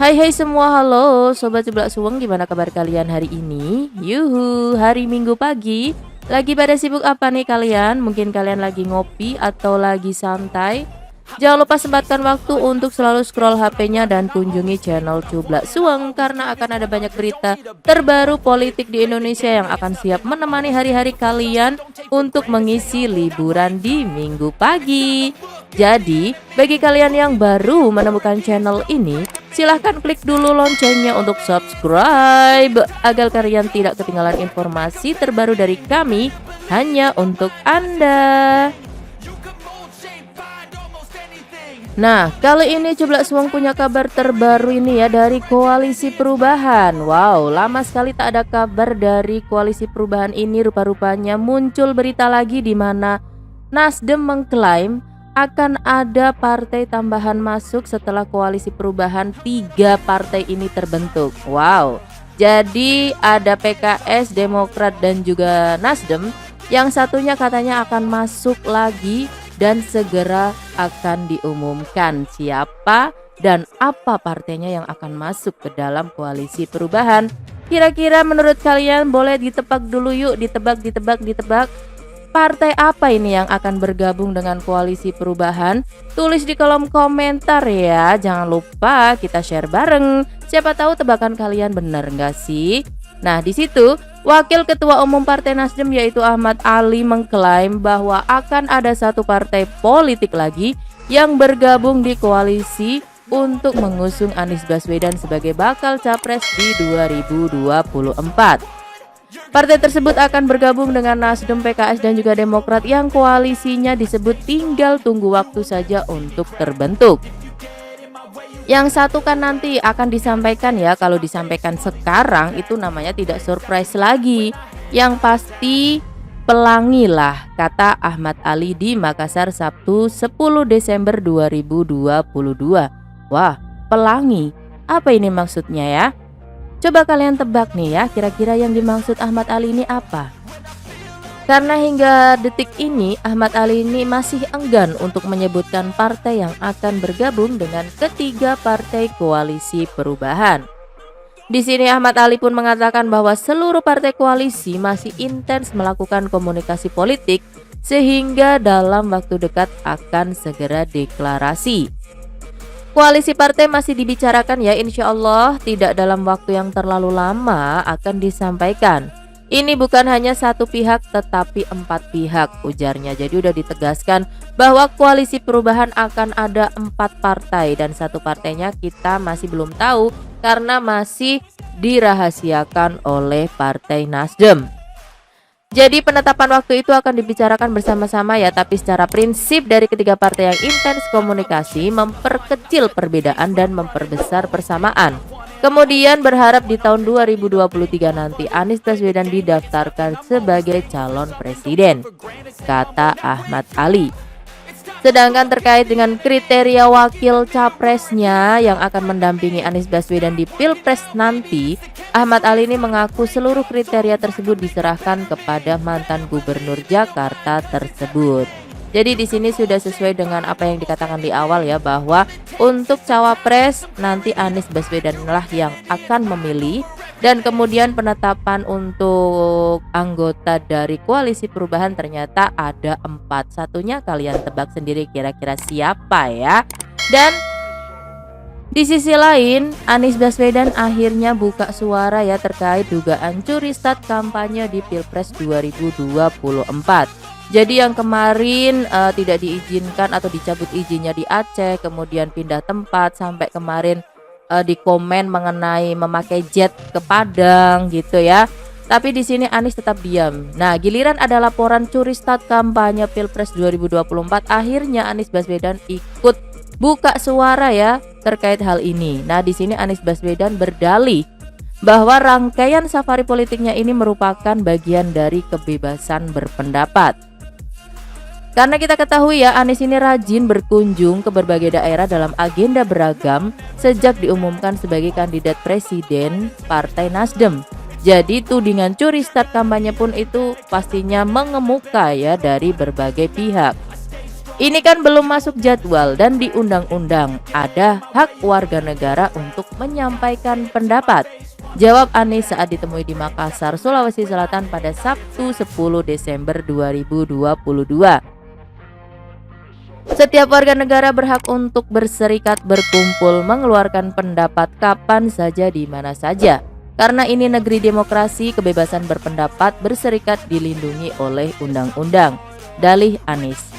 Hai hai semua, halo Sobat Sebelah Suweng, gimana kabar kalian hari ini? Yuhu, hari Minggu pagi. Lagi pada sibuk apa nih kalian? Mungkin kalian lagi ngopi atau lagi santai. Jangan lupa sempatkan waktu untuk selalu scroll HP-nya dan kunjungi channel Cublak Suweng, karena akan ada banyak berita terbaru politik di Indonesia yang akan siap menemani hari-hari kalian untuk mengisi liburan di Minggu pagi. Jadi, bagi kalian yang baru menemukan channel ini, silahkan klik dulu loncengnya untuk subscribe agar kalian tidak ketinggalan informasi terbaru dari kami hanya untuk Anda. Nah, kali ini Cublak Suweng punya kabar terbaru ini ya dari Koalisi Perubahan. Wow, lama sekali tak ada kabar dari Koalisi Perubahan ini. Rupa-rupanya muncul berita lagi di mana Nasdem mengklaim akan ada partai tambahan masuk setelah Koalisi Perubahan 3 partai ini terbentuk. Wow, jadi ada PKS, Demokrat dan juga Nasdem. Yang satunya katanya akan masuk lagi dan segera akan diumumkan siapa dan apa partainya yang akan masuk ke dalam Koalisi Perubahan. Kira-kira menurut kalian, boleh ditebak dulu yuk, ditebak. Partai apa ini yang akan bergabung dengan Koalisi Perubahan? Tulis di kolom komentar ya. Jangan lupa kita share bareng. Siapa tahu tebakan kalian benar nggak sih? Nah, di situ Wakil Ketua Umum Partai Nasdem yaitu Ahmad Ali mengklaim bahwa akan ada satu partai politik lagi yang bergabung di koalisi untuk mengusung Anies Baswedan sebagai bakal capres di 2024. Partai tersebut akan bergabung dengan Nasdem, PKS dan juga Demokrat yang koalisinya disebut tinggal tunggu waktu saja untuk terbentuk. Yang satu kan nanti akan disampaikan ya, kalau disampaikan sekarang itu namanya tidak surprise lagi. Yang pasti pelangi lah, kata Ahmad Ali di Makassar Sabtu 10 Desember 2022. Wah, pelangi, apa ini maksudnya ya? Coba kalian tebak nih ya, kira-kira yang dimaksud Ahmad Ali ini apa? Karena hingga detik ini Ahmad Ali ini masih enggan untuk menyebutkan partai yang akan bergabung dengan ketiga partai Koalisi Perubahan. Di sini Ahmad Ali pun mengatakan bahwa seluruh partai koalisi masih intens melakukan komunikasi politik sehingga dalam waktu dekat akan segera deklarasi. Koalisi partai masih dibicarakan ya, insya Allah tidak dalam waktu yang terlalu lama akan disampaikan. Ini bukan hanya satu pihak tetapi 4 pihak, ujarnya. Jadi udah ditegaskan bahwa Koalisi Perubahan akan ada 4 partai dan satu partainya kita masih belum tahu karena masih dirahasiakan oleh Partai Nasdem. Jadi penetapan waktu itu akan dibicarakan bersama-sama ya, tapi secara prinsip dari ketiga partai yang intens komunikasi memperkecil perbedaan dan memperbesar persamaan. Kemudian berharap di tahun 2023 nanti Anies Baswedan didaftarkan sebagai calon presiden, kata Ahmad Ali. Sedangkan terkait dengan kriteria wakil capresnya yang akan mendampingi Anies Baswedan di Pilpres nanti, Ahmad Ali ini mengaku seluruh kriteria tersebut diserahkan kepada mantan gubernur Jakarta tersebut. Jadi di sini sudah sesuai dengan apa yang dikatakan di awal ya, bahwa untuk cawapres nanti Anies Baswedan lah yang akan memilih, dan kemudian penetapan untuk anggota dari Koalisi Perubahan ternyata ada 4. Satunya kalian tebak sendiri kira-kira siapa ya. Dan di sisi lain Anies Baswedan akhirnya buka suara ya terkait dugaan curi start kampanye di Pilpres 2024. Jadi yang kemarin tidak diizinkan atau dicabut izinnya di Aceh, kemudian pindah tempat, sampai kemarin di komen mengenai memakai jet ke Padang gitu ya. Tapi di sini Anies tetap diam. Nah, giliran ada laporan curi start kampanye Pilpres 2024, akhirnya Anies Baswedan ikut buka suara ya terkait hal ini. Nah, di sini Anies Baswedan berdalih bahwa rangkaian safari politiknya ini merupakan bagian dari kebebasan berpendapat. Karena kita ketahui ya, Anies ini rajin berkunjung ke berbagai daerah dalam agenda beragam sejak diumumkan sebagai kandidat presiden Partai Nasdem. Jadi tudingan curi start kampanye pun itu pastinya mengemuka ya dari berbagai pihak. Ini kan belum masuk jadwal dan di undang-undang ada hak warga negara untuk menyampaikan pendapat. Jawab Anies saat ditemui di Makassar, Sulawesi Selatan pada Sabtu 10 Desember 2022. Setiap warga negara berhak untuk berserikat, berkumpul, mengeluarkan pendapat kapan saja di mana saja. Karena ini negeri demokrasi, kebebasan berpendapat, berserikat dilindungi oleh undang-undang. Dalih Anies.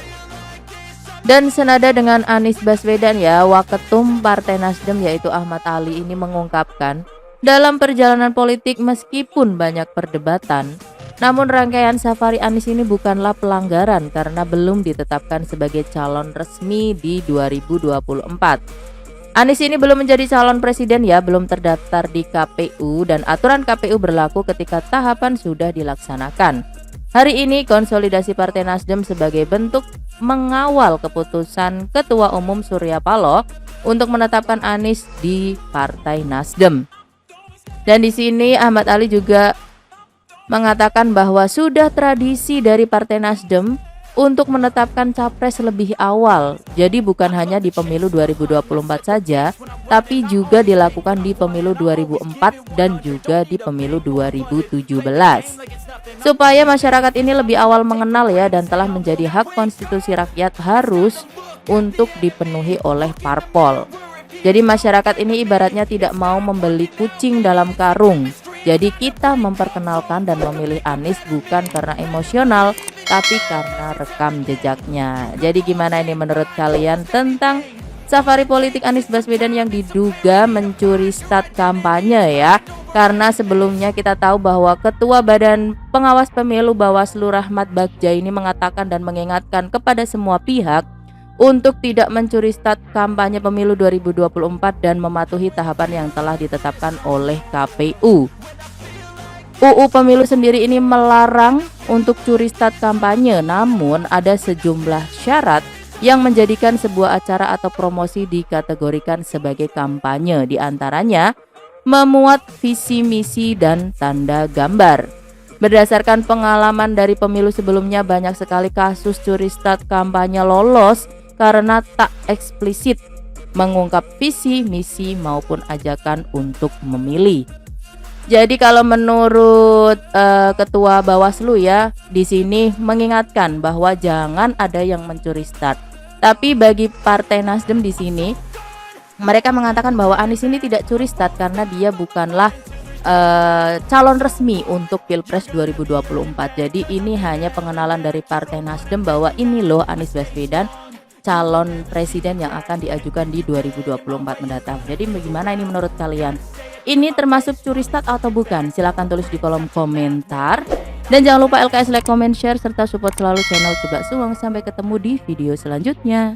Dan senada dengan Anies Baswedan ya, Waketum Partai Nasdem yaitu Ahmad Ali ini mengungkapkan, dalam perjalanan politik meskipun banyak perdebatan, namun rangkaian safari Anies ini bukanlah pelanggaran karena belum ditetapkan sebagai calon resmi di 2024. Anies ini belum menjadi calon presiden ya, belum terdaftar di KPU dan aturan KPU berlaku ketika tahapan sudah dilaksanakan. Hari ini konsolidasi Partai Nasdem sebagai bentuk mengawal keputusan Ketua Umum Surya Paloh untuk menetapkan Anies di Partai Nasdem. Dan di sini Ahmad Ali juga mengatakan bahwa sudah tradisi dari Partai Nasdem untuk menetapkan capres lebih awal. Jadi bukan hanya di pemilu 2024 saja, tapi juga dilakukan di pemilu 2004 dan juga di pemilu 2017. Supaya masyarakat ini lebih awal mengenal ya, dan telah menjadi hak konstitusi rakyat harus untuk dipenuhi oleh parpol. Jadi masyarakat ini ibaratnya tidak mau membeli kucing dalam karung. Jadi kita memperkenalkan dan memilih Anies bukan karena emosional, tapi karena rekam jejaknya. Jadi gimana ini menurut kalian tentang safari politik Anies Baswedan yang diduga mencuri start kampanye ya? Karena sebelumnya kita tahu bahwa Ketua Badan Pengawas Pemilu Bawaslu Rahmat Bagja ini mengatakan dan mengingatkan kepada semua pihak untuk tidak mencuri start kampanye pemilu 2024 dan mematuhi tahapan yang telah ditetapkan oleh KPU. UU Pemilu sendiri ini melarang untuk curi start kampanye, namun ada sejumlah syarat yang menjadikan sebuah acara atau promosi dikategorikan sebagai kampanye. Di antaranya memuat visi misi dan tanda gambar. Berdasarkan pengalaman dari pemilu sebelumnya, banyak sekali kasus curi start kampanye lolos karena tak eksplisit mengungkap visi misi maupun ajakan untuk memilih. Jadi kalau menurut Ketua Bawaslu ya, di sini mengingatkan bahwa jangan ada yang mencuri start. Tapi bagi Partai Nasdem di sini, mereka mengatakan bahwa Anies ini tidak curi start karena dia bukanlah calon resmi untuk Pilpres 2024. Jadi ini hanya pengenalan dari Partai Nasdem bahwa ini loh Anies Baswedan, calon presiden yang akan diajukan di 2024 mendatang. Jadi bagaimana ini menurut kalian? Ini termasuk curi start atau bukan? Silahkan tulis di kolom komentar. Dan jangan lupa LKS like, comment, share, serta support selalu channel Coba Suweng. Sampai ketemu di video selanjutnya.